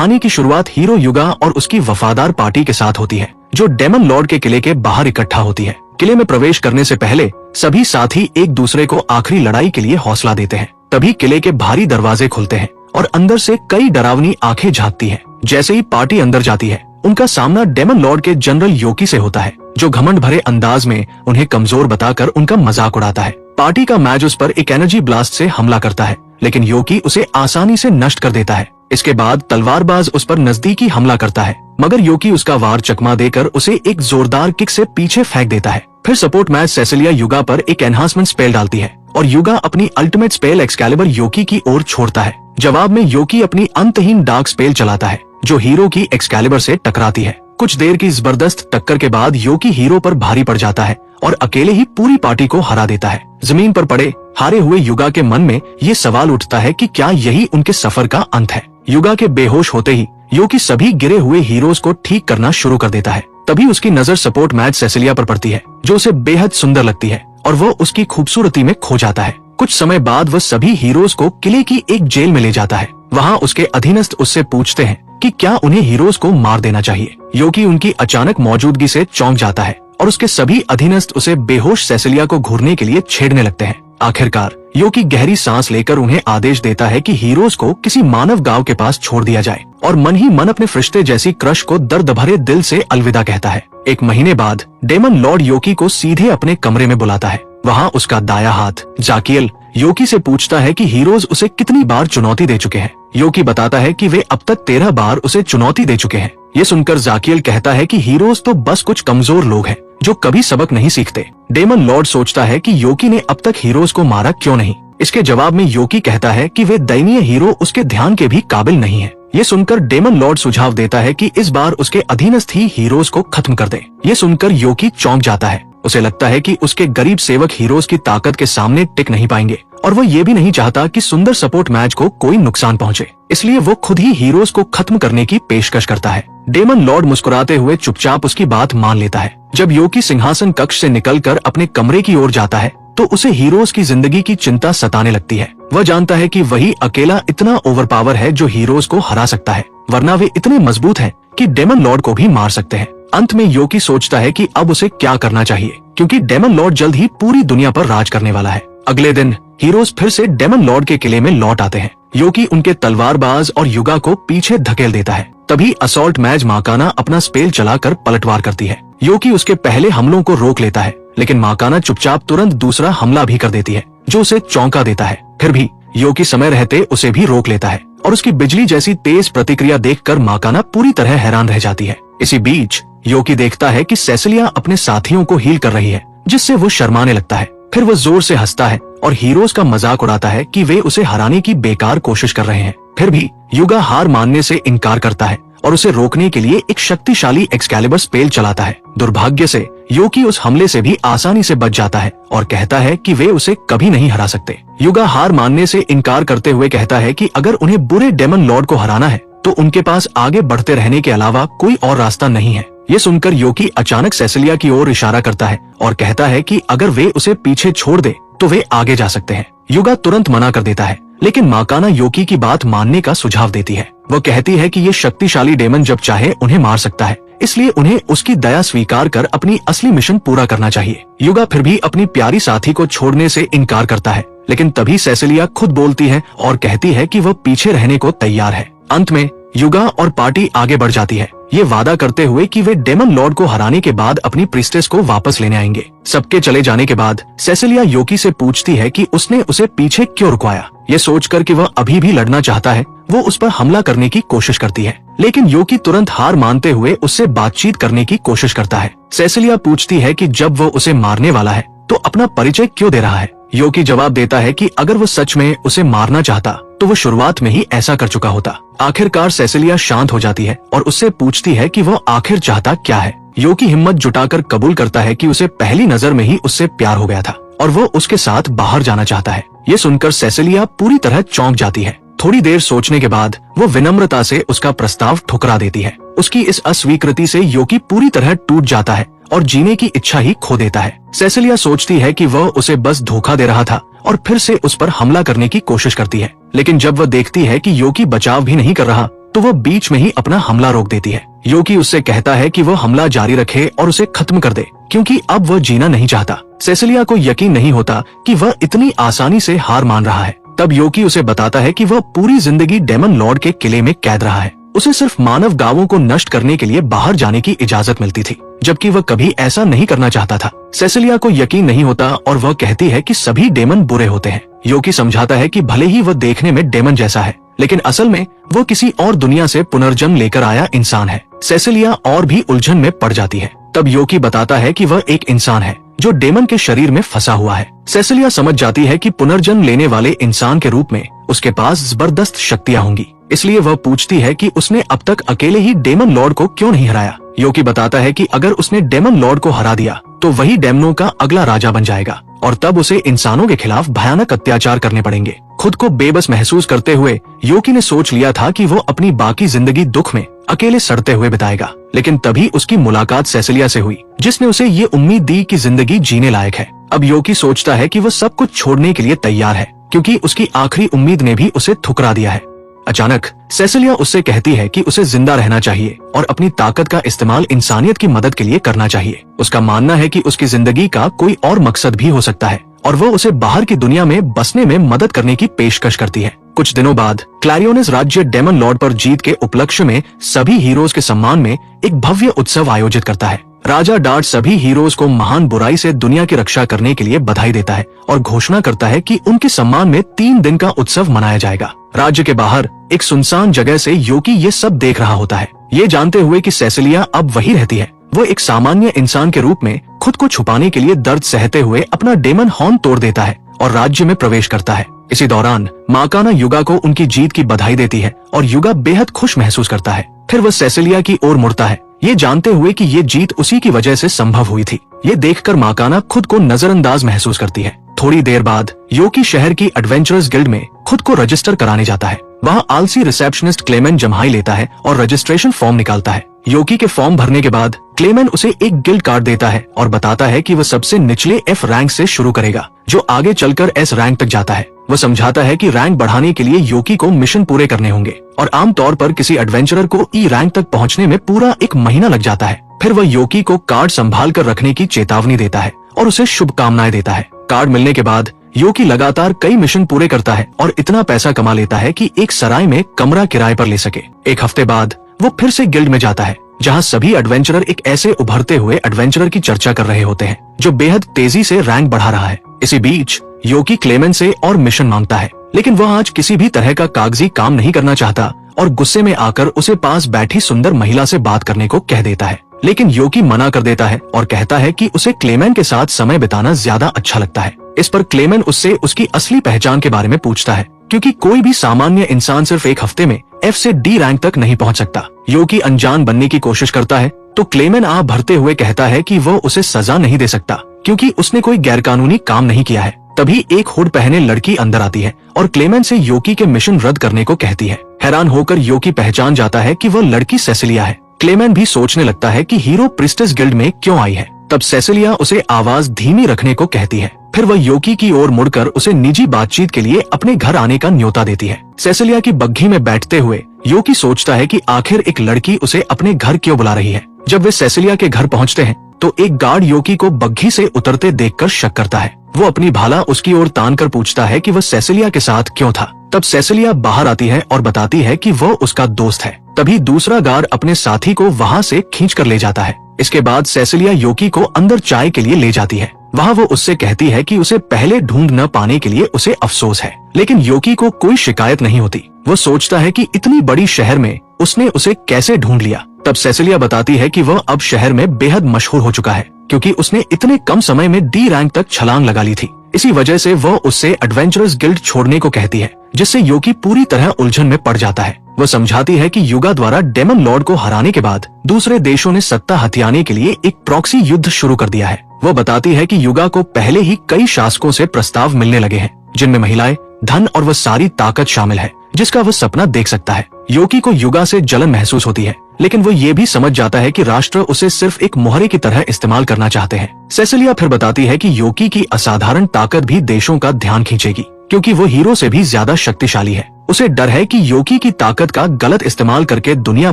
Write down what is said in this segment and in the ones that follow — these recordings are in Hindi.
कहानी की शुरुआत हीरो युगा और उसकी वफादार पार्टी के साथ होती है, जो डेमन लॉर्ड के किले के बाहर इकट्ठा होती है। किले में प्रवेश करने से पहले सभी साथी एक दूसरे को आखिरी लड़ाई के लिए हौसला देते हैं। तभी किले के भारी दरवाजे खुलते हैं और अंदर से कई डरावनी आंखें झांकती हैं। जैसे ही पार्टी अंदर जाती है, उनका सामना डेमन लॉर्ड के जनरल योकी से होता है, जो घमंड भरे अंदाज में उन्हें कमजोर बताकर उनका मजाक उड़ाता है। पार्टी का मैच उस पर एक एनर्जी ब्लास्ट से हमला करता है, लेकिन योकी उसे आसानी से नष्ट कर देता है। इसके बाद तलवारबाज उस पर नजदीकी हमला करता है, मगर योकी उसका वार चकमा देकर उसे एक जोरदार किक से पीछे फेंक देता है। फिर सपोर्ट मैच सेसिलिया युगा पर एक एनहांसमेंट स्पेल डालती है और युगा अपनी अल्टीमेट स्पेल एक्सकैलिबर योकी की ओर छोड़ता है। जवाब में योकी अपनी अंतहीन डार्क स्पेल चलाता है, जो हीरो की एक्सकैलिबर से टकराती है। कुछ देर की जबरदस्त टक्कर के बाद योकी हीरो पर भारी पड़ जाता है और अकेले ही पूरी पार्टी को हरा देता है। जमीन पर पड़े हारे हुए युगा के मन में ये सवाल उठता है कि क्या यही उनके सफर का अंत है। युगा के बेहोश होते ही योकी सभी गिरे हुए हीरोज को ठीक करना शुरू कर देता है। तभी उसकी नजर सपोर्ट मैच सेसिलिया पर पड़ती है, जो उसे बेहद सुंदर लगती है और वो उसकी खूबसूरती में खो जाता है। कुछ समय बाद वह सभी हीरोज को किले की एक जेल में ले जाता है। वहाँ उसके अधीनस्थ उससे पूछते हैं कि क्या उन्हें हीरोज को मार देना चाहिए। योकी उनकी अचानक मौजूदगी से चौंक जाता है और उसके सभी अधीनस्थ उसे बेहोश सेसिलिया को घूरने के लिए छेड़ने लगते हैं। आखिरकार योकी गहरी सांस लेकर उन्हें आदेश देता है कि हीरोज को किसी मानव गांव के पास छोड़ दिया जाए और मन ही मन अपने फरिश्ते जैसी क्रश को दर्द भरे दिल से अलविदा कहता है। एक महीने बाद डेमन लॉर्ड योकी को सीधे अपने कमरे में बुलाता है। वहाँ उसका दाया हाथ जाकियल योकी से पूछता है कि हीरोज उसे कितनी बार चुनौती दे चुके हैं। योकी बताता है कि वे अब तक 13 बार उसे चुनौती दे चुके हैं। ये सुनकर जाकियल कहता है कि हीरोज तो बस कुछ कमजोर लोग हैं जो कभी सबक नहीं सीखते। डेमन लॉर्ड सोचता है कि योकी ने अब तक हीरोज को मारा क्यों नहीं। इसके जवाब में योकी कहता है कि वे दयनीय हीरो उसके ध्यान के भी काबिल नहीं है। ये सुनकर डेमन लॉर्ड सुझाव देता है कि इस बार उसके अधीनस्थ ही हीरोज को खत्म कर दे। ये सुनकर योकी चौंक जाता है। उसे लगता है कि उसके गरीब सेवक हीरोज की ताकत के सामने टिक नहीं पाएंगे और वो ये भी नहीं चाहता कि सुंदर सपोर्ट मैच को कोई नुकसान पहुंचे। इसलिए वो खुद ही हीरोज को खत्म करने की पेशकश करता है। डेमन लॉर्ड मुस्कुराते हुए चुपचाप उसकी बात मान लेता है। जब योकी सिंहासन कक्ष से निकलकर अपने कमरे की ओर जाता है, तो उसे हीरोज की जिंदगी की चिंता सताने लगती है। वह जानता है कि वही अकेला इतना ओवरपावर है जो हीरोज को हरा सकता है, वरना वे इतने मजबूत हैं कि डेमन लॉर्ड को भी मार सकते हैं। अंत में योकी सोचता है कि अब उसे क्या करना चाहिए, क्योंकि डेमन लॉर्ड जल्द ही पूरी दुनिया पर राज करने वाला है। अगले दिन हीरोज फिर से डेमन लॉर्ड के किले में लौट आते हैं। योकी उनके तलवारबाज और युगा को पीछे धकेल देता है। तभी असॉल्ट मैच माकाना अपना स्पेल चलाकर पलटवार करती है। योकी उसके पहले हमलों को रोक लेता है, लेकिन माकाना चुपचाप तुरंत दूसरा हमला भी कर देती है, जो उसे चौंका देता है। फिर भी योकी समय रहते उसे भी रोक लेता है और उसकी बिजली जैसी तेज प्रतिक्रिया देखकर माकाना पूरी तरह हैरान रह जाती है। इसी बीच योकी देखता है कि सेसिलिया अपने साथियों को हील कर रही है, जिससे वो शर्माने लगता है। फिर वो जोर से हंसता है और हीरोज का मजाक उड़ाता है कि वे उसे हराने की बेकार कोशिश कर रहे हैं। फिर भी युगा हार मानने से इनकार करता है और उसे रोकने के लिए एक शक्तिशाली एक्सकैलिबर स्पेल चलाता है। दुर्भाग्य से योकी उस हमले से भी आसानी से बच जाता है और कहता है कि वे उसे कभी नहीं हरा सकते। युगा हार मानने से इनकार करते हुए कहता है कि अगर उन्हें बुरे डेमन लॉर्ड को हराना है, तो उनके पास आगे बढ़ते रहने के अलावा कोई और रास्ता नहीं है। ये सुनकर योकी अचानक सेसिलिया की ओर इशारा करता है और कहता है कि अगर वे उसे पीछे छोड़ दे तो वे आगे जा सकते हैं। युगा तुरंत मना कर देता है, लेकिन माकाना योकी की बात मानने का सुझाव देती है। वो कहती है कि ये शक्तिशाली डेमन जब चाहे उन्हें मार सकता है, इसलिए उन्हें उसकी दया स्वीकार कर अपनी असली मिशन पूरा करना चाहिए। युगा फिर भी अपनी प्यारी साथी को छोड़ने से इनकार करता है, लेकिन तभी सेसिलिया खुद बोलती है और कहती है कि वह पीछे रहने को तैयार है। अंत में युगा और पार्टी आगे बढ़ जाती है, ये वादा करते हुए कि वे डेमन लॉर्ड को हराने के बाद अपनी प्रिस्टेस को वापस लेने आएंगे। सबके चले जाने के बाद सेसिलिया योकी से पूछती है कि उसने उसे पीछे क्यों रुकवाया। ये सोचकर कि वह अभी भी लड़ना चाहता है, वो उस पर हमला करने की कोशिश करती है, लेकिन योकी तुरंत हार मानते हुए उससे बातचीत करने की कोशिश करता है। सेसिलिया पूछती है कि जब वो उसे मारने वाला है तो अपना परिचय क्यों दे रहा है। योकी जवाब देता है कि अगर वो सच में उसे मारना चाहता तो वो शुरुआत में ही ऐसा कर चुका होता। आखिरकार सेसिलिया शांत हो जाती है और उससे पूछती है कि वो आखिर चाहता क्या है। योकी हिम्मत जुटाकर कबूल करता है कि उसे पहली नजर में ही उससे प्यार हो गया था और वो उसके साथ बाहर जाना चाहता है। ये सुनकर सेसिलिया पूरी तरह चौंक जाती है। थोड़ी देर सोचने के बाद वो विनम्रता से उसका प्रस्ताव ठुकरा देती है। उसकी इस अस्वीकृति से योकी पूरी तरह टूट जाता है और जीने की इच्छा ही खो देता है। सेसिलिया सोचती है कि वह उसे बस धोखा दे रहा था और फिर से उस पर हमला करने की कोशिश करती है, लेकिन जब वह देखती है कि योकी बचाव भी नहीं कर रहा, तो वो बीच में ही अपना हमला रोक देती है। योकी उससे कहता है कि वो हमला जारी रखे और उसे खत्म कर दे, क्योंकि अब वह जीना नहीं चाहता। सेसिलिया को यकीन नहीं होता कि वह इतनी आसानी से हार मान रहा है। तब योकी उसे बताता है कि वह पूरी जिंदगी डेमन लॉर्ड के किले में कैद रहा है। उसे सिर्फ मानव गांवों को नष्ट करने के लिए बाहर जाने की इजाजत मिलती थी, जबकि वह कभी ऐसा नहीं करना चाहता था। सेसिलिया को यकीन नहीं होता और वह कहती है कि सभी डेमन बुरे होते हैं। योकी समझाता है कि भले ही वह देखने में डेमन जैसा है, लेकिन असल में वो किसी और दुनिया से पुनर्जन्म लेकर आया इंसान है। सेसिलिया और भी उलझन में पड़ जाती है। तब योकी बताता है कि वह एक इंसान है जो डेमन के शरीर में फंसा हुआ है। सेसिलिया समझ जाती है कि पुनर्जन्म लेने वाले इंसान के रूप में उसके पास जबरदस्त शक्तियां होंगी, इसलिए वह पूछती है कि उसने अब तक अकेले ही डेमन लॉर्ड को क्यों नहीं हराया। योकी बताता है कि अगर उसने डेमन लॉर्ड को हरा दिया तो वही डेमनों का अगला राजा बन जाएगा और तब उसे इंसानों के खिलाफ भयानक अत्याचार करने पड़ेंगे। खुद को बेबस महसूस करते हुए योकी ने सोच लिया था कि वो अपनी बाकी जिंदगी दुख में अकेले सड़ते हुए बिताएगा, लेकिन तभी उसकी मुलाकात सेसिलिया से हुई, जिसने उसे ये उम्मीद दी कि जिंदगी जीने लायक है। अब योकी सोचता है कि वो सब कुछ छोड़ने के लिए तैयार है, क्योंकि उसकी आखिरी उम्मीद ने भी उसे ठुकरा दिया है। अचानक सेसिलिया उससे कहती है कि उसे जिंदा रहना चाहिए और अपनी ताकत का इस्तेमाल इंसानियत की मदद के लिए करना चाहिए। उसका मानना है कि उसकी जिंदगी का कोई और मकसद भी हो सकता है और वो उसे बाहर की दुनिया में बसने में मदद करने की पेशकश करती है। कुछ दिनों बाद क्लैरियोनिस राज्य डेमन लॉर्ड पर जीत के उपलक्ष्य में सभी हीरोज के सम्मान में एक भव्य उत्सव आयोजित करता है। राजा डार्ट सभी हीरोज को महान बुराई से दुनिया की रक्षा करने के लिए बधाई देता है और घोषणा करता है कि उनके सम्मान में 3 दिन का उत्सव मनाया जाएगा। राज्य के बाहर एक सुनसान जगह से योकी ये सब देख रहा होता है। ये जानते हुए कि सेसिलिया अब वही रहती है, वो एक सामान्य इंसान के रूप में खुद को छुपाने के लिए दर्द सहते हुए अपना डेमन हॉर्न तोड़ देता है और राज्य में प्रवेश करता है। इसी दौरान माकाना युगा को उनकी जीत की बधाई देती है और युगा बेहद खुश महसूस करता है। फिर वह सेसिलिया की ओर मुड़ता है, ये जानते हुए कि ये जीत उसी की वजह से संभव हुई थी। ये देखकर माकाना खुद को नजरअंदाज महसूस करती है। थोड़ी देर बाद योकी शहर की एडवेंचरर्स गिल्ड में खुद को रजिस्टर कराने जाता है। वहाँ आलसी रिसेप्शनिस्ट क्लेमेन जम्हाई लेता है और रजिस्ट्रेशन फॉर्म निकालता है। योकी के फॉर्म भरने के बाद क्लेमेन उसे एक गिल्ड कार्ड देता है और बताता है कि वह सबसे निचले F रैंक से शुरू करेगा, जो आगे चलकर S रैंक तक जाता है। वह समझाता है कि रैंक बढ़ाने के लिए योकी को मिशन पूरे करने होंगे और आमतौर पर किसी एडवेंचरर को E रैंक तक पहुंचने में पूरा 1 महीना लग जाता है। फिर वह योकी को कार्ड संभाल कर रखने की चेतावनी देता है और उसे शुभकामनाएं देता है। कार्ड मिलने के बाद योकी लगातार कई मिशन पूरे करता है और इतना पैसा कमा लेता है कि एक सराय में कमरा किराए पर ले सके। 1 हफ्ते बाद वो फिर से गिल्ड में जाता है, जहाँ सभी एडवेंचरर एक ऐसे उभरते हुए एडवेंचरर की चर्चा कर रहे होते हैं जो बेहद तेजी से रैंक बढ़ा रहा है। इसी बीच योकी क्लेमेन से और मिशन मांगता है, लेकिन वह आज किसी भी तरह का कागजी काम नहीं करना चाहता और गुस्से में आकर उसे पास बैठी सुंदर महिला से बात करने को कह देता है। लेकिन योकी मना कर देता है और कहता है कि उसे क्लेमेन के साथ समय बिताना ज्यादा अच्छा लगता है। इस पर क्लेमेन उससे उसकी असली पहचान के बारे में पूछता है, क्योंकि कोई भी सामान्य इंसान सिर्फ 1 हफ्ते में F से D रैंक तक नहीं पहुंच सकता। योकी अनजान बनने की कोशिश करता है तो क्लेमेन आह भरते हुए कहता है कि वो उसे सजा नहीं दे सकता, क्योंकि उसने कोई गैरकानूनी काम नहीं किया है। तभी एक हुड पहने लड़की अंदर आती है और क्लेमेन से योकी के मिशन रद्द करने को कहती है। हैरान होकर योकी पहचान जाता है कि वह लड़की सेसिलिया है। क्लेमेन भी सोचने लगता है कि हीरो प्रिस्टेस गिल्ड में क्यों आई है। तब सेसिलिया उसे आवाज धीमी रखने को कहती है। फिर वह योकी की ओर मुड़कर उसे निजी बातचीत के लिए अपने घर आने का न्योता देती है। सेसिलिया की बग्घी में बैठते हुए योकी सोचता है कि आखिर एक लड़की उसे अपने घर क्यों बुला रही है। जब वे सेसिलिया के घर पहुंचते हैं तो एक गार्ड योकी को बग्घी से उतरते देखकर शक करता है। वो अपनी भाला उसकी ओर तान कर पूछता है कि वह सेसिलिया के साथ क्यों था। तब सेसिलिया बाहर आती है और बताती है कि वो उसका दोस्त है। तभी दूसरा गार्ड अपने साथी को वहाँ से खींच कर ले जाता है। इसके बाद सेसिलिया योकी को अंदर चाय के लिए ले जाती है। वहाँ वो उससे कहती है कि उसे पहले ढूंढ न पाने के लिए उसे अफसोस है, लेकिन योकी को कोई शिकायत नहीं होती। वो सोचता है कि इतनी बड़ी शहर में उसने उसे कैसे ढूंढ लिया। तब सेसिलिया बताती है कि वह अब शहर में बेहद मशहूर हो चुका है, क्योंकि उसने इतने कम समय में D रैंक तक छलांग लगा ली थी। इसी वजह से वह उससे एडवेंचरर्स गिल्ड छोड़ने को कहती है, जिससे योकी पूरी तरह उलझन में पड़ जाता है। वह समझाती है कि युगा द्वारा डेमन लॉर्ड को हराने के बाद दूसरे देशों ने सत्ता हथियाने के लिए एक प्रॉक्सी युद्ध शुरू कर दिया है। वह बताती है कि युगा को पहले ही कई शासकों से प्रस्ताव मिलने लगे हैं, जिनमें महिलाएं, धन और वह सारी ताकत शामिल है जिसका वह सपना देख सकता है। योकी को युगा से जलन महसूस होती है, लेकिन वो ये भी समझ जाता है कि राष्ट्र उसे सिर्फ एक मोहरे की तरह इस्तेमाल करना चाहते हैं। सेसिलिया फिर बताती है कि योकी की असाधारण ताकत भी देशों का ध्यान खींचेगी, क्योंकि वो हीरो से भी ज्यादा शक्तिशाली है। उसे डर है कि योकी की ताकत का गलत इस्तेमाल करके दुनिया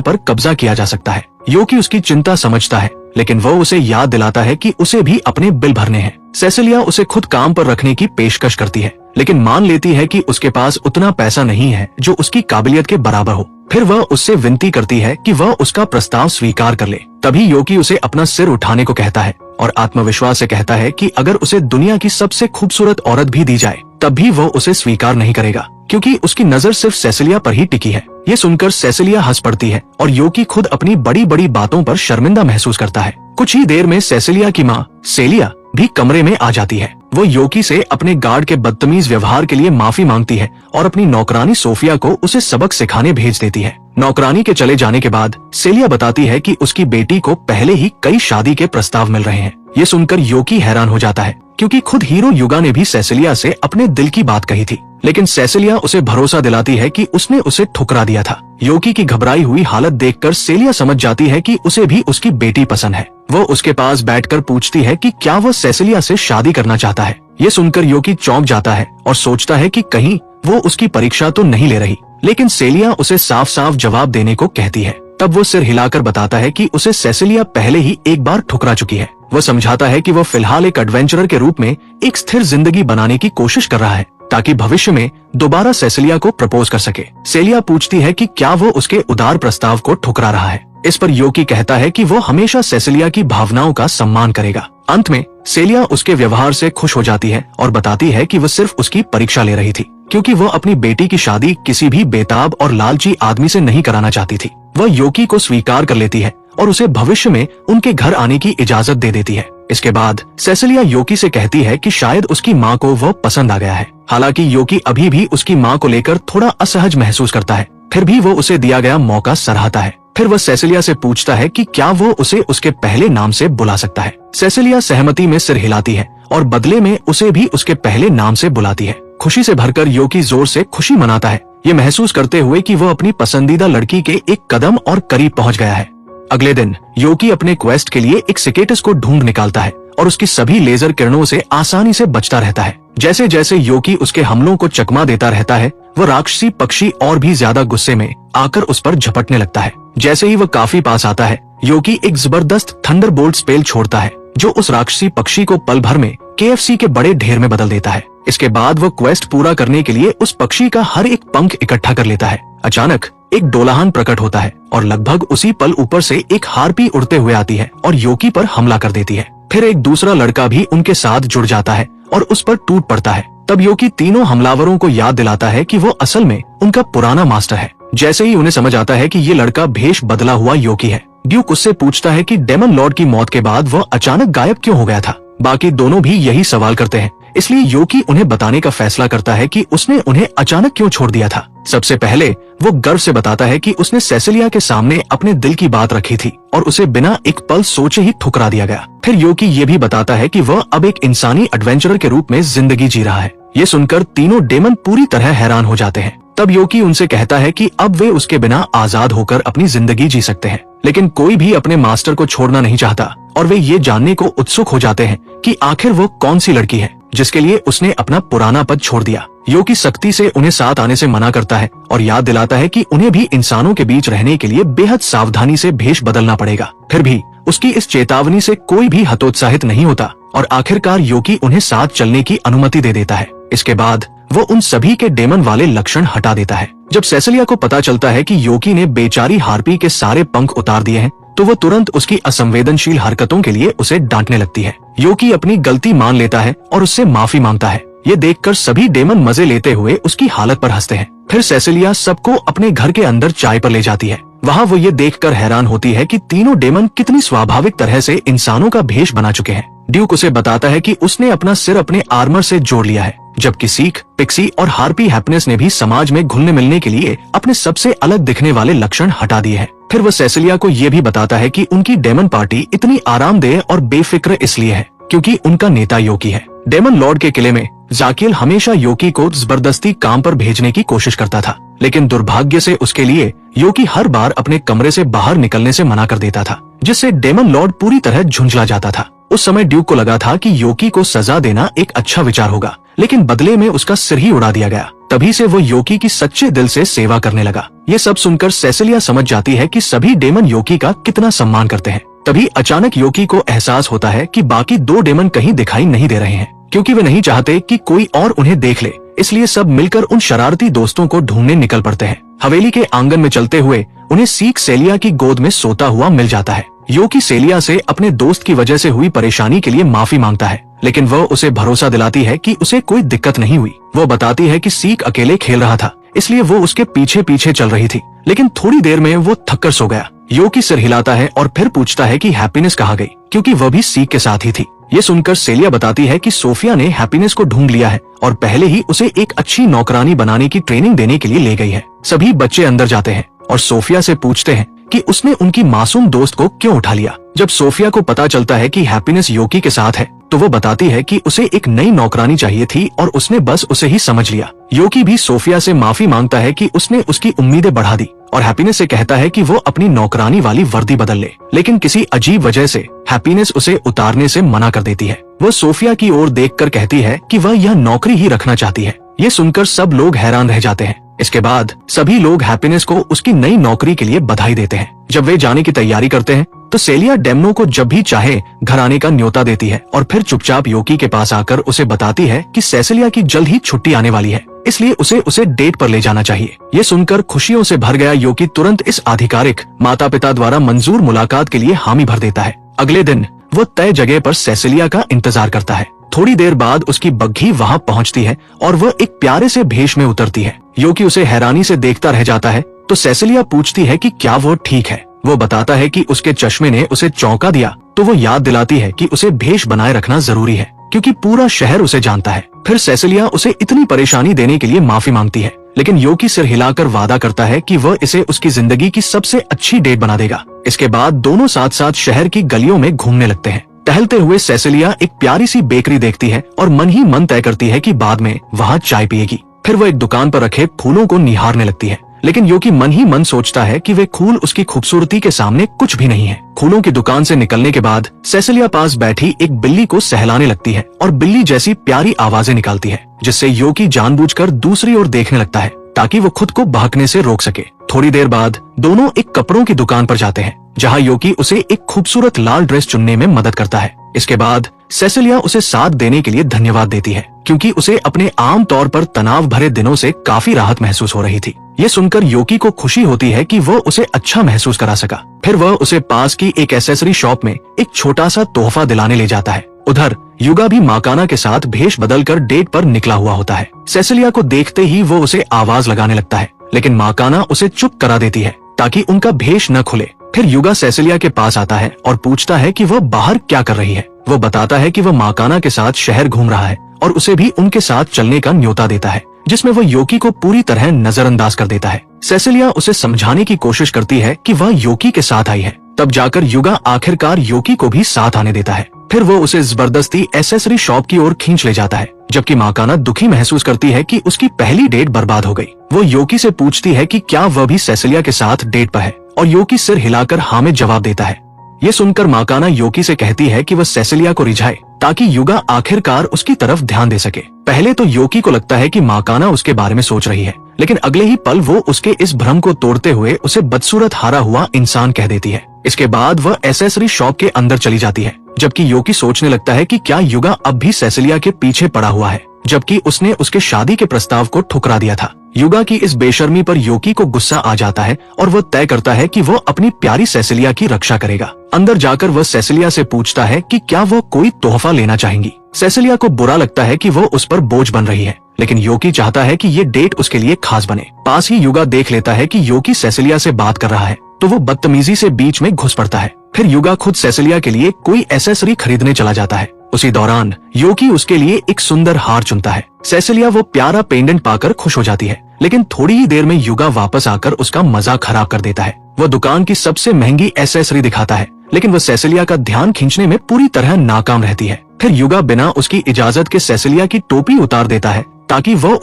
पर कब्जा किया जा सकता है। योकी उसकी चिंता समझता है, लेकिन वो उसे याद दिलाता है कि उसे भी अपने बिल भरने हैं। सेसिलिया उसे खुद काम पर रखने की पेशकश करती है, लेकिन मान लेती है कि उसके पास उतना पैसा नहीं है जो उसकी काबिलियत के बराबर हो। फिर वह उससे विनती करती है कि वह उसका प्रस्ताव स्वीकार कर ले। तभी योकी उसे अपना सिर उठाने को कहता है और आत्मविश्वास से कहता है कि अगर उसे दुनिया की सबसे खूबसूरत औरत भी दी जाए तब भी वो उसे स्वीकार नहीं करेगा, क्योंकि उसकी नजर सिर्फ सेसिलिया पर ही टिकी है। ये सुनकर सेसिलिया हंस पड़ती है और योकी खुद अपनी बड़ी बड़ी बातों पर शर्मिंदा महसूस करता है। कुछ ही देर में सेसिलिया की माँ सेलिया भी कमरे में आ जाती है। वो योकी से अपने गार्ड के बदतमीज व्यवहार के लिए माफी मांगती है और अपनी नौकरानी सोफिया को उसे सबक सिखाने भेज देती है। नौकरानी के चले जाने के बाद सेलिया बताती है कि उसकी बेटी को पहले ही कई शादी के प्रस्ताव मिल रहे हैं। ये सुनकर योकी हैरान हो जाता है, क्योंकि खुद हीरो युगा ने भी सेसिलिया से अपने दिल की बात कही थी, लेकिन सेसिलिया उसे भरोसा दिलाती है कि उसने उसे ठुकरा दिया था। योकी की घबराई हुई हालत देखकर सेलिया समझ जाती है कि उसे भी उसकी बेटी पसंद है। वो उसके पास बैठकर पूछती है कि क्या वो सेसिलिया से शादी करना चाहता है। ये सुनकर योकी चौंक जाता है और सोचता है कि कहीं वो उसकी परीक्षा तो नहीं ले रही, लेकिन सेलिया उसे साफ साफ जवाब देने को कहती है। तब वो सिर हिलाकर बताता है कि उसे सेसिलिया पहले ही एक बार ठुकरा चुकी है। वो समझाता है कि वो फिलहाल एक एडवेंचरर के रूप में एक स्थिर जिंदगी बनाने की कोशिश कर रहा है, ताकि भविष्य में दोबारा सेसिलिया को प्रपोज कर सके। सेलिया पूछती है कि क्या वो उसके उदार प्रस्ताव को ठुकरा रहा है। इस पर योकी कहता है कि वो हमेशा सेसिलिया की भावनाओं का सम्मान करेगा। अंत में सेलिया उसके व्यवहार से खुश हो जाती है और बताती है कि वो सिर्फ उसकी परीक्षा ले रही थी, क्योंकि वो अपनी बेटी की शादी किसी भी बेताब और लालची आदमी से नहीं कराना चाहती थी। वह योकी को स्वीकार कर लेती है और उसे भविष्य में उनके घर आने की इजाजत दे देती है। इसके बाद सेसिलिया योकी से कहती है कि शायद उसकी माँ को वो पसंद आ गया है। हालांकि योकी अभी भी उसकी माँ को लेकर थोड़ा असहज महसूस करता है, फिर भी वो उसे दिया गया मौका सराहता है। फिर वह सेसिलिया से पूछता है कि क्या वो उसे उसके पहले नाम से बुला सकता है। सेसिलिया सहमति में सिर हिलाती है और बदले में उसे भी उसके पहले नाम से बुलाती है। खुशी से भरकर योकी जोर से खुशी मनाता है, ये महसूस करते हुए कि वो अपनी पसंदीदा लड़की के एक कदम और करीब पहुंच गया है। अगले दिन योकी अपने क्वेस्ट के लिए एक सिकेटस को ढूंढ निकालता है और उसकी सभी लेजर किरणों से आसानी से बचता रहता है। जैसे जैसे योकी उसके हमलों को चकमा देता रहता है, वो राक्षसी पक्षी और भी ज्यादा गुस्से में आकर उस पर झपटने लगता है। जैसे ही वह काफी पास आता है, योकी एक जबरदस्त थंडरबोल्ट स्पेल छोड़ता है, जो उस राक्षसी पक्षी को पल भर में KFC के बड़े ढेर में बदल देता है। इसके बाद वो क्वेस्ट पूरा करने के लिए उस पक्षी का हर एक पंख इकट्ठा कर लेता है। अचानक एक डोलाहान प्रकट होता है और लगभग उसी पल ऊपर से एक हार्पी उड़ते हुए आती है और योकी पर हमला कर देती है। फिर एक दूसरा लड़का भी उनके साथ जुड़ जाता है और उस पर टूट पड़ता है। तब योकी तीनों हमलावरों को याद दिलाता है कि वो असल में उनका पुराना मास्टर है। जैसे ही उन्हें समझ आता है कि ये लड़का भेष बदला हुआ योकी है, ड्यूक उससे पूछता है कि डेमन लॉर्ड की मौत के बाद वह अचानक गायब क्यों हो गया था। बाकी दोनों भी यही सवाल करते हैं, इसलिए योकी उन्हें बताने का फैसला करता है कि उसने उन्हें अचानक क्यों छोड़ दिया था। सबसे पहले वो गर्व से बताता है कि उसने सेसिलिया के सामने अपने दिल की बात रखी थी और उसे बिना एक पल सोचे ही ठुकरा दिया गया। फिर योकी ये भी बताता है कि वह अब एक इंसानी एडवेंचरर के रूप में जिंदगी जी रहा है। ये सुनकर तीनों डेमन पूरी तरह हैरान हो जाते हैं। तब योकी उनसे कहता है कि अब वे उसके बिना आजाद होकर अपनी जिंदगी जी सकते हैं, लेकिन कोई भी अपने मास्टर को छोड़ना नहीं चाहता और वे ये जानने को उत्सुक हो जाते हैं कि आखिर वो कौन सी लड़की है जिसके लिए उसने अपना पुराना पद छोड़ दिया। योकी सख्ती से उन्हें साथ आने से मना करता है और याद दिलाता है कि उन्हें भी इंसानों के बीच रहने के लिए बेहद सावधानी से भेष बदलना पड़ेगा। फिर भी उसकी इस चेतावनी से कोई भी हतोत्साहित नहीं होता और आखिरकार योकी उन्हें साथ चलने की अनुमति दे देता है। इसके बाद वो उन सभी के डेमन वाले लक्षण हटा देता है। जब सेसिलिया को पता चलता है कि योकी ने बेचारी हार्पी के सारे पंख उतार दिए हैं, तो वो तुरंत उसकी असंवेदनशील हरकतों के लिए उसे डांटने लगती है। योकी अपनी गलती मान लेता है और उससे माफी मांगता है। ये देखकर सभी डेमन मजे लेते हुए उसकी हालत पर हंसते हैं। फिर सेसिलिया सबको अपने घर के अंदर चाय पर ले जाती है। वहाँ वो ये देखकर हैरान होती है कि तीनों डेमन कितनी स्वाभाविक तरह से इंसानों का भेष बना चुके हैं। ड्यूक उसे बताता है कि उसने अपना सिर अपने आर्मर से जोड़ लिया है, जबकि सीक, पिक्सी और हार्पी हैप्पीनेस ने भी समाज में घुलने मिलने के लिए अपने सबसे अलग दिखने वाले लक्षण हटा दिए हैं। फिर वो सेसिलिया को ये भी बताता है कि उनकी डेमन पार्टी इतनी आरामदेह और बेफिक्र इसलिए है क्योंकि उनका नेता योकी है। डेमन लॉर्ड के किले में जाकियल हमेशा योकी को जबरदस्ती काम पर भेजने की कोशिश करता था, लेकिन दुर्भाग्य से उसके लिए योकी हर बार अपने कमरे से बाहर निकलने से मना कर देता था, जिससे डेमन लॉर्ड पूरी तरह झुंझला जाता था। उस समय ड्यूक को लगा था कि योकी को सजा देना एक अच्छा विचार होगा, लेकिन बदले में उसका सिर ही उड़ा दिया गया। तभी से वो योकी की सच्चे दिल से सेवा करने लगा। ये सब सुनकर सेसिलिया समझ जाती है कि सभी डेमन योकी का कितना सम्मान करते हैं। तभी अचानक योकी को एहसास होता है कि बाकी 2 डेमन कहीं दिखाई नहीं दे रहे हैं, क्योंकि वे नहीं चाहते कि कोई और उन्हें देख ले। इसलिए सब मिलकर उन शरारती दोस्तों को ढूंढने निकल पड़ते हैं। हवेली के आंगन में चलते हुए उन्हें सीक सेलिया की गोद में सोता हुआ मिल जाता है। योकी सेलिया से अपने दोस्त की वजह से हुई परेशानी के लिए माफी मांगता है, लेकिन वह उसे भरोसा दिलाती है कि उसे कोई दिक्कत नहीं हुई। वो बताती है कि सीक अकेले खेल रहा था, इसलिए वो उसके पीछे पीछे चल रही थी, लेकिन थोड़ी देर में वो थककर सो गया। योकी सिर हिलाता है और फिर पूछता है कि हैप्पीनेस कहाँ गई, क्योंकि वह भी सीक के साथ ही थी। ये सुनकर सेलिया बताती है कि सोफिया ने हैप्पीनेस को ढूंढ लिया है और पहले ही उसे एक अच्छी नौकरानी बनाने की ट्रेनिंग देने के लिए ले गई है। सभी बच्चे अंदर जाते हैं और सोफिया से पूछते हैं कि उसने उनकी मासूम दोस्त को क्यों उठा लिया। जब सोफिया को पता चलता है कि हैप्पीनेस योकी के साथ है, तो वो बताती है कि उसे एक नई नौकरानी चाहिए थी और उसने बस उसे ही समझ लिया। योकी भी सोफिया से माफी मांगता है कि उसने उसकी उम्मीदें बढ़ा दी और हैप्पीनेस से कहता है कि वो अपनी नौकरानी वाली वर्दी बदल ले, लेकिन किसी अजीब वजह से हैप्पीनेस उसे उतारने से मना कर देती है। वो सोफिया की ओर देखकर कहती है कि वह यह नौकरी ही रखना चाहती है। ये सुनकर सब लोग हैरान रह जाते हैं। इसके बाद सभी लोग हैप्पीनेस को उसकी नई नौकरी के लिए बधाई देते हैं। जब वे जाने की तैयारी करते हैं तो सेलिया डेमनो को जब भी चाहे घर आने का न्योता देती है और फिर चुपचाप योकी के पास आकर उसे बताती है कि सेसिलिया की जल्द ही छुट्टी आने वाली है, इसलिए उसे डेट पर ले जाना चाहिए। ये सुनकर खुशियों से भर गया योकी तुरंत इस आधिकारिक माता पिता द्वारा मंजूर मुलाकात के लिए हामी भर देता है। अगले दिन वो तय जगह पर सेसिलिया का इंतजार करता है। थोड़ी देर बाद उसकी बग्घी वहाँ पहुँचती है और वह एक प्यारे से भेष में उतरती है। योकी उसे हैरानी से देखता रह जाता है, तो सेसिलिया पूछती है कि क्या वो ठीक है। वो बताता है कि उसके चश्मे ने उसे चौंका दिया, तो वो याद दिलाती है कि उसे भेष बनाए रखना जरूरी है, क्योंकि पूरा शहर उसे जानता है। फिर सेसिलिया उसे इतनी परेशानी देने के लिए माफी मांगती है, लेकिन योकी सिर हिलाकर वादा करता है कि वह इसे उसकी जिंदगी की सबसे अच्छी डेट बना देगा। इसके बाद दोनों साथ साथ शहर की गलियों में घूमने लगते हैं। टहलते हुए सेसिलिया एक प्यारी सी बेकरी देखती है और मन ही मन तय करती है कि बाद में वहाँ चाय पिएगी। फिर वो एक दुकान पर रखे फूलों को निहारने लगती है, लेकिन योकी मन ही मन सोचता है कि वे फूल उसकी खूबसूरती के सामने कुछ भी नहीं है। फूलों की दुकान से निकलने के बाद सेसिलिया पास बैठी एक बिल्ली को सहलाने लगती है और बिल्ली जैसी प्यारी आवाजें निकालती है, जिससे योकी जानबूझकर दूसरी ओर देखने लगता है ताकि वो खुद को बहकने से रोक सके। थोड़ी देर बाद दोनों एक कपड़ों की दुकान पर जाते हैं, जहाँ योकी उसे एक खूबसूरत लाल ड्रेस चुनने में मदद करता है। इसके बाद सेसिलिया उसे साथ देने के लिए धन्यवाद देती है, क्योंकि उसे अपने आम तौर पर तनाव भरे दिनों से काफी राहत महसूस हो रही थी। ये सुनकर योकी को खुशी होती है कि वह उसे अच्छा महसूस करा सका। फिर वह उसे पास की एक एक्सेसरी शॉप में एक छोटा सा तोहफा दिलाने ले जाता है। उधर युगा भी माकाना के साथ भेष बदलकर डेट पर निकला हुआ होता है। सेसिलिया को देखते ही वो उसे आवाज लगाने लगता है, लेकिन माकाना उसे चुप करा देती है ताकि उनका भेष न खुले। फिर युगा सेसिलिया के पास आता है और पूछता है कि वह बाहर क्या कर रही है। वो बताता है कि वह माकाना के साथ शहर घूम रहा है और उसे भी उनके साथ चलने का न्योता देता है, जिसमें वह योकी को पूरी तरह नजरअंदाज कर देता है। सेसिलिया उसे समझाने की कोशिश करती है कि वह योकी के साथ आई है, तब जाकर युगा आखिरकार योकी को भी साथ आने देता है। फिर वो उसे जबरदस्ती एक्सेसरी शॉप की ओर खींच ले जाता है, जबकि माकाना दुखी महसूस करती है कि उसकी पहली डेट बर्बाद हो गई। वो योकी से पूछती है कि क्या वह भी सेसिलिया के साथ डेट पर है, और योकी सिर हिलाकर हाँ में जवाब देता है। ये सुनकर माकाना योकी से कहती है कि वह सेसिलिया को रिझाए ताकि युगा आखिरकार उसकी तरफ ध्यान दे सके। पहले तो योकी को लगता है कि माकाना उसके बारे में सोच रही है, लेकिन अगले ही पल वो उसके इस भ्रम को तोड़ते हुए उसे बदसूरत हारा हुआ इंसान कह देती है। इसके बाद वह एक्सेसरी शॉप के अंदर चली जाती है, जबकि योकी सोचने लगता है कि क्या युगा अब भी सेसिलिया के पीछे पड़ा हुआ है, जबकि उसने उसके शादी के प्रस्ताव को ठुकरा दिया था। युगा की इस बेशर्मी पर योकी को गुस्सा आ जाता है और वह तय करता है कि वह अपनी प्यारी सेसिलिया की रक्षा करेगा। अंदर जाकर वह सेसिलिया से पूछता है कि क्या वह कोई तोहफा लेना चाहेंगी। सेसिलिया को बुरा लगता है कि वह उस पर बोझ बन रही है, लेकिन योकी चाहता है कि ये डेट उसके लिए खास बने। पास ही युगा देख लेता है कि योकी सेसिलिया से बात कर रहा है, तो वो बदतमीजी से बीच में घुस पड़ता है। फिर युगा खुद सेसिलिया के लिए कोई एक्सेसरी खरीदने चला जाता है। उसी दौरान योकी उसके लिए एक सुंदर हार चुनता है। सेसिलिया वो प्यारा पेंडेंट पाकर खुश हो जाती है, लेकिन थोड़ी ही देर में युगा वापस आकर उसका मजाक खराब कर देता है। वह दुकान की सबसे महंगी एक्सेसरी दिखाता है, लेकिन वह सेसिलिया का ध्यान खींचने में पूरी तरह नाकाम रहती है। फिर युगा बिना उसकी इजाजत के सेसिलिया की टोपी उतार देता है ताकि वह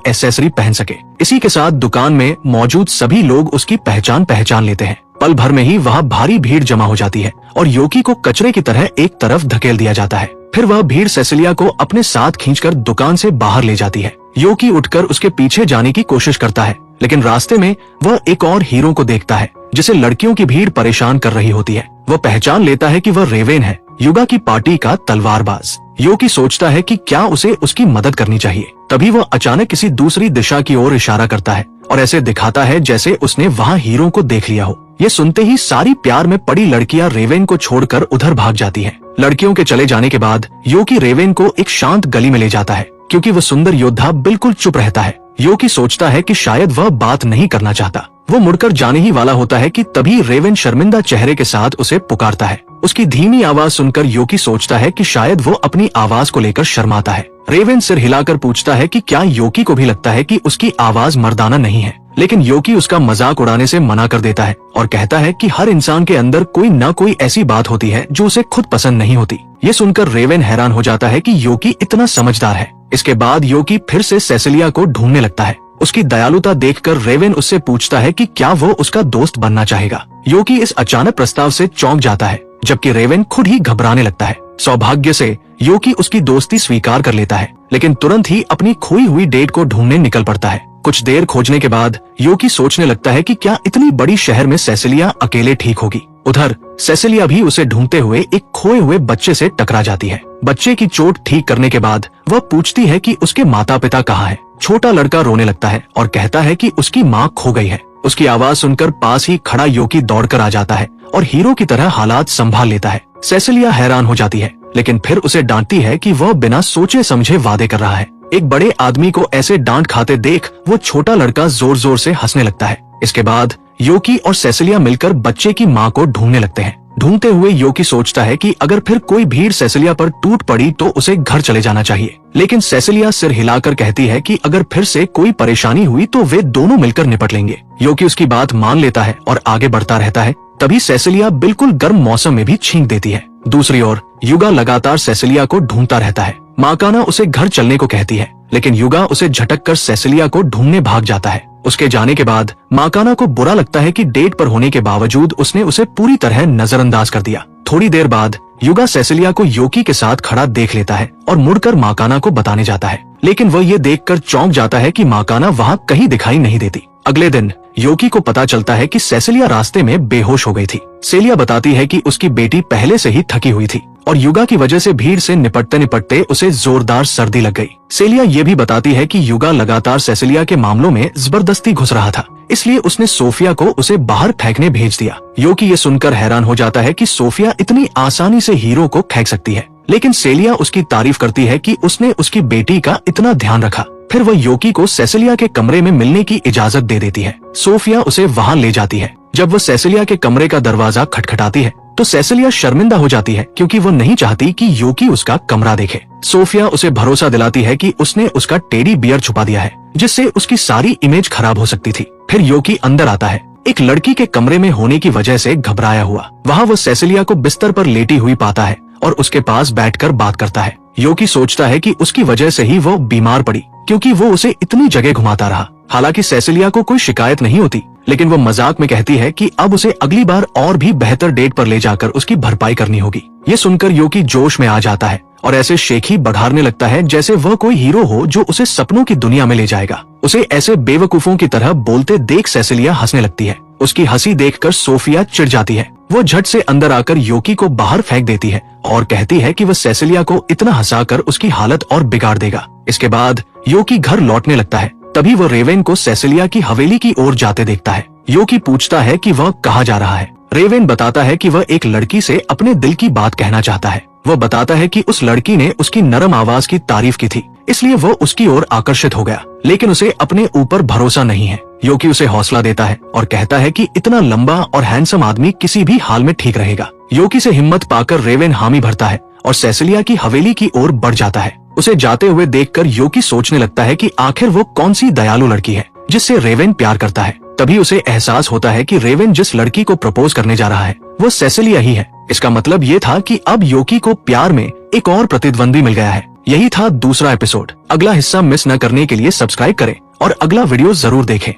एक्सेसरी पहन सके। इसी के साथ दुकान में मौजूद सभी लोग उसकी पहचान लेते हैं। पल भर में ही वहाँ भारी भीड़ जमा हो जाती है और योकी को कचरे की तरह एक तरफ धकेल दिया जाता है। फिर वह भीड़ सेसिलिया को अपने साथ खींचकर दुकान से बाहर ले जाती है। योकी उठकर उसके पीछे जाने की कोशिश करता है, लेकिन रास्ते में वह एक और हीरो को देखता है जिसे लड़कियों की भीड़ परेशान कर रही होती है। वह पहचान लेता है कि वह रेवेन है, युगा की पार्टी का तलवारबाज। योकी सोचता है कि क्या उसे उसकी मदद करनी चाहिए। तभी वह अचानक किसी दूसरी दिशा की ओर इशारा करता है और ऐसे दिखाता है जैसे उसने वहाँ हीरो को देख लिया हो। ये सुनते ही सारी प्यार में पड़ी लड़कियां रेवेन को छोड़कर उधर भाग जाती हैं। लड़कियों के चले जाने के बाद योकी रेवेन को एक शांत गली में ले जाता है, क्योंकि वह सुंदर योद्धा बिल्कुल चुप रहता है। योकी सोचता है कि शायद वह बात नहीं करना चाहता। वो मुड़कर जाने ही वाला होता है कि तभी रेवेन शर्मिंदा चेहरे के साथ उसे पुकारता है। उसकी धीमी आवाज सुनकर योकी सोचता है कि शायद वो अपनी आवाज को लेकर शर्माता है। रेवेन सिर हिलाकर पूछता है कि क्या योकी को भी लगता है कि उसकी आवाज मर्दाना नहीं है, लेकिन योकी उसका मजाक उड़ाने से मना कर देता है और कहता है कि हर इंसान के अंदर कोई न कोई ऐसी बात होती है जो उसे खुद पसंद नहीं होती। ये सुनकर रेवेन हैरान हो जाता है कि योकी इतना समझदार है। इसके बाद योकी फिर से सेसिलिया को ढूंढने लगता है। उसकी दयालुता देखकर रेवेन उससे पूछता है कि क्या वो उसका दोस्त बनना चाहेगा। योकी इस अचानक प्रस्ताव से चौंक जाता है, जबकि रेवेन खुद ही घबराने लगता है। सौभाग्य से योकी उसकी दोस्ती स्वीकार कर लेता है, लेकिन तुरंत ही अपनी खोई हुई डेट को ढूंढने निकल पड़ता है। कुछ देर खोजने के बाद योकी सोचने लगता है कि क्या इतनी बड़ी शहर में सेसिलिया अकेले ठीक होगी। उधर सेसिलिया भी उसे ढूंढते हुए एक खोए हुए बच्चे से टकरा जाती है। बच्चे की चोट ठीक करने के बाद वह पूछती है कि उसके माता पिता कहाँ हैं। छोटा लड़का रोने लगता है और कहता है कि उसकी माँ खो गई है। उसकी आवाज सुनकर पास ही खड़ा योकी दौड़कर आ जाता है और हीरो की तरह हालात संभाल लेता है। सेसिलिया हैरान हो जाती है, लेकिन फिर उसे डांटती है कि वह बिना सोचे समझे वादे कर रहा है। एक बड़े आदमी को ऐसे डांट खाते देख वो छोटा लड़का जोर जोर से हंसने लगता है। इसके बाद योकी और सेसिलिया मिलकर बच्चे की माँ को ढूंढने लगते हैं। ढूंढते हुए योकी सोचता है कि अगर फिर कोई भीड़ सेसिलिया पर टूट पड़ी तो उसे घर चले जाना चाहिए, लेकिन सेसिलिया सिर हिलाकर कहती है कि अगर फिर से कोई परेशानी हुई तो वे दोनों मिलकर निपट लेंगे। योकी उसकी बात मान लेता है और आगे बढ़ता रहता है। तभी सेसिलिया बिल्कुल गर्म मौसम में भी छींक देती है। दूसरी ओर युगा लगातार सेसिलिया को ढूंढता रहता है। माकाना उसे घर चलने को कहती है, लेकिन युगा उसे झटक कर सेसिलिया को ढूंढने भाग जाता है। उसके जाने के बाद माकाना को बुरा लगता है कि डेट पर होने के बावजूद उसने उसे पूरी तरह नजरअंदाज कर दिया। थोड़ी देर बाद युगा सेसिलिया को योकी के साथ खड़ा देख लेता है और मुड़कर माकाना को बताने जाता है, लेकिन वह ये देखकर चौंक जाता है कि माकाना वहाँ कहीं दिखाई नहीं देती। अगले दिन योकी को पता चलता है कि सेसिलिया रास्ते में बेहोश हो गई थी। सेलिया बताती है कि उसकी बेटी पहले से ही थकी हुई थी और युगा की वजह से भीड़ से निपटते निपटते उसे जोरदार सर्दी लग गई। सेलिया ये भी बताती है कि युगा लगातार सेसिलिया के मामलों में जबरदस्ती घुस रहा था, इसलिए उसने सोफिया को उसे बाहर फेंकने भेज दिया। योकी ये सुनकर हैरान हो जाता है कि सोफिया इतनी आसानी से हीरो को फेंक सकती है, लेकिन सेलिया उसकी तारीफ करती है कि उसने उसकी बेटी का इतना ध्यान रखा। फिर वह योकी को सेसिलिया के कमरे में मिलने की इजाजत दे देती है। सोफिया उसे वहाँ ले जाती है। जब वह सेसिलिया के कमरे का दरवाजा खटखटाती है तो सेसिलिया शर्मिंदा हो जाती है, क्योंकि वो नहीं चाहती कि योकी उसका कमरा देखे। सोफिया उसे भरोसा दिलाती है कि उसने उसका टेडी बियर छुपा दिया है, जिससे उसकी सारी इमेज खराब हो सकती थी। फिर योकी अंदर आता है, एक लड़की के कमरे में होने की वजह से घबराया हुआ। वहाँ वो सेसिलिया को बिस्तर पर लेटी हुई पाता है और उसके पास बैठकर बात करता है। योकी सोचता है कि उसकी वजह से ही वो बीमार पड़ी, क्योंकि वो उसे इतनी जगह घुमाता रहा। हालांकि सेसिलिया को कोई शिकायत नहीं होती, लेकिन वो मजाक में कहती है कि अब उसे अगली बार और भी बेहतर डेट पर ले जाकर उसकी भरपाई करनी होगी। ये सुनकर योकी जोश में आ जाता है और ऐसे शेखी बढ़ाने लगता है जैसे वह कोई हीरो हो जो उसे सपनों की दुनिया में ले जाएगा। उसे ऐसे बेवकूफों की तरह बोलते देख सेसिलिया हंसने लगती है। उसकी हंसी देखकर सोफिया चिढ़ जाती है। वो झट से अंदर आकर योकी को बाहर फेंक देती है और कहती है कि वह सेसिलिया को इतना हंसाकर उसकी हालत और बिगाड़ देगा। इसके बाद योकी घर लौटने लगता है। तभी वह रेवेन को सेसिलिया की हवेली की ओर जाते देखता है। योकी पूछता है कि वह कहाँ जा रहा है। रेवेन बताता है कि वह एक लड़की से अपने दिल की बात कहना चाहता है। वह बताता है कि उस लड़की ने उसकी नरम आवाज की तारीफ की थी, इसलिए वो उसकी ओर आकर्षित हो गया, लेकिन उसे अपने ऊपर भरोसा नहीं है। योकी उसे हौसला देता है और कहता है कि इतना लंबा और हैंडसम आदमी किसी भी हाल में ठीक रहेगा। योकी से हिम्मत पाकर रेवेन हामी भरता है और सेसिलिया की हवेली की ओर बढ़ जाता है। उसे जाते हुए देखकर योकी सोचने लगता है कि आखिर वो कौन सी दयालु लड़की है जिससे रेवेन प्यार करता है। तभी उसे एहसास होता है कि रेवेन जिस लड़की को प्रपोज करने जा रहा है वो सेसिलिया ही है। इसका मतलब ये था कि अब योकी को प्यार में एक और प्रतिद्वंदी मिल गया है। यही था दूसरा एपिसोड। अगला हिस्सा मिस न करने के लिए सब्सक्राइब करें और अगला वीडियो जरूर देखें।